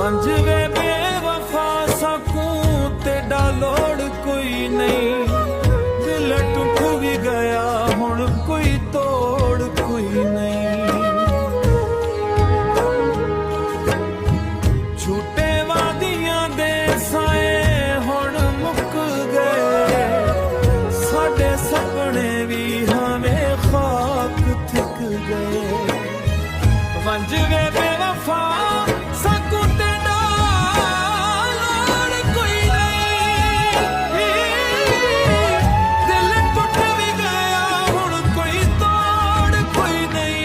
वंज वे बेवफा सकूं तेरा लोड़ कोई नहीं, दिल टूट भी गया हुण कोई तोड़ कोई नहीं। झूठे वादियां दे साए हुण मुक गए, साडे सपने भी हमें खाक थिक गए। वंज वे बेवफा सकूं तेरा लोड़ कोई नहीं, दिल टूट भी गया हुण कोई तोड़ कोई नहीं।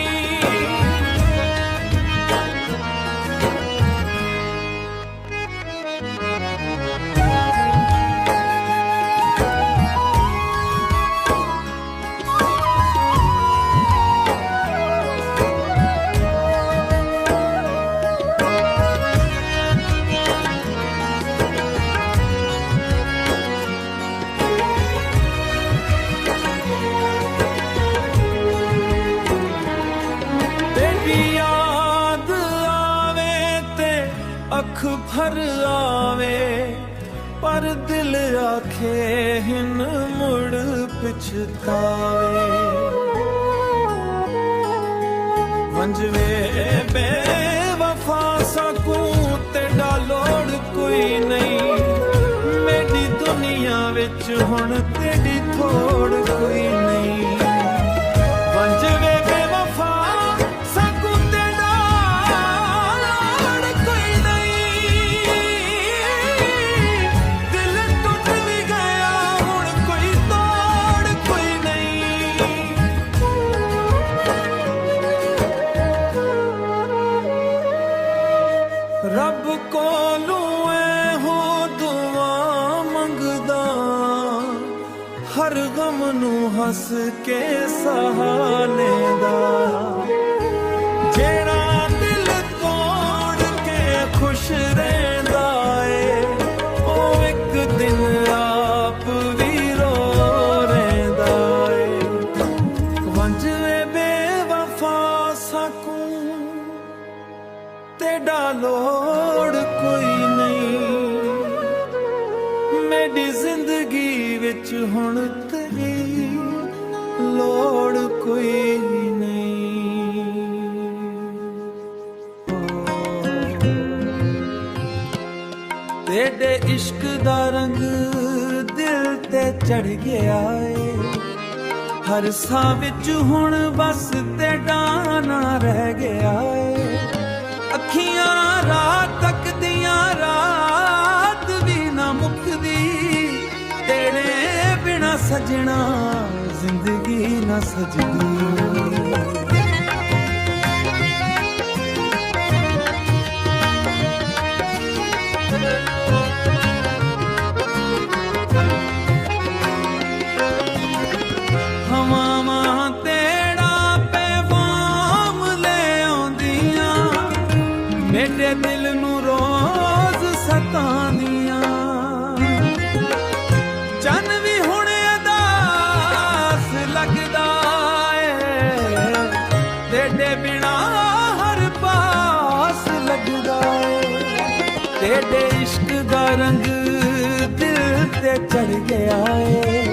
तेरी याद आवे ते अख भर आवे, पर दिल आखे हिन मुड़ पछतावे। वंज वे बेवफा सकूं तेरा लोड़ कोई नहीं, मेरी दुनिया विच हुण तेरी थोड़ कोई नहीं। वंज वे बेवफा सकूं तेरा लोड़ कोई नहीं, दिल टूट भी गया हुण कोई तोड़ कोई नहीं। रब कोलों हो दुआ मंगदा, हर गम नू हस के सहाने दा। जेड़ा दिल तोड़ के खुश रहिंदा ए, ओ एक दिन आप भी रो रहिंदा ए। वंज वे बेवफा सकूं तेरा लोड़ कोई नहीं, मेरी जिंदगी विच हुण तेरी लोड़ कोई नहीं। तेरे इश्क दा रंग दिल ते चढ़ गया है, हर साह विच हुण बस तेरा ना रह गया है। अखियां रात तक दियां रात भी ना मुकदी, तेरे बिना सजना जिंदगी ना सजदी। हवावां तेरा पैगाम ले आउंदियां, मेरे दिल नू रोज सतांदियां। चन भी हुण अदास लगदा ए, तेरे बिना हर पास लगदा ए। तेरे इश्क दा रंग दिल ते चढ़ गया ए,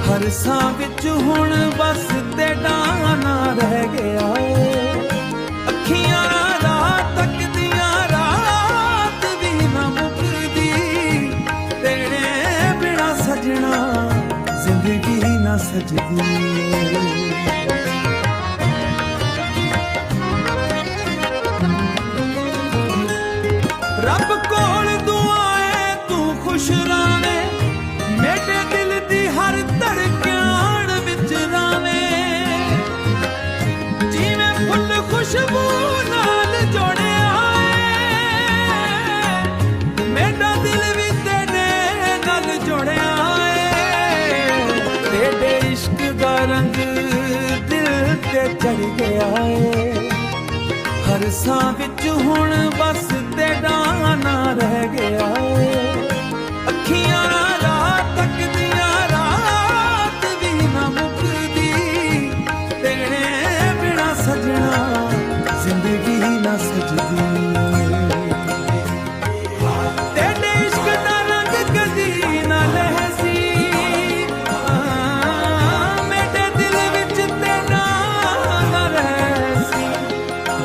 हर साह विच हुण बस तेरा ना रह गया ए। अखियां रात तक दियां रात भी ना मुकदी, तेरे बिना सजना जिंदगी ना सजदी। रब कोल दुआए तू खुश रावे, मेरे दिल दी हर धड़कन विच रावे। जिवें फुल खुशबू नाल जोड़िया है, मेरा दिल भी तेरे नाल जोड़िया है। तेरे इश्क दा रंग दिल ते चढ़ गया है, हर साह विच हुण बस तेरा ना रह गया है। अखियां रात तक दियां रात भी ना मुकदी, तेरे बिना सजना जिंदगी ना सजदी।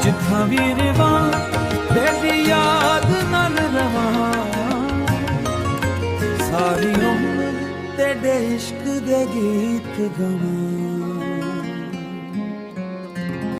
ਜਿੱਥਾਂ ਵੀ ਰਵਾਂ ਤੇਰੀ ਯਾਦ ਨਾਲ ਰਵਾਂ ਸਾਰੀ ਉਮਰ तेरे इश्क दे गीत गवां।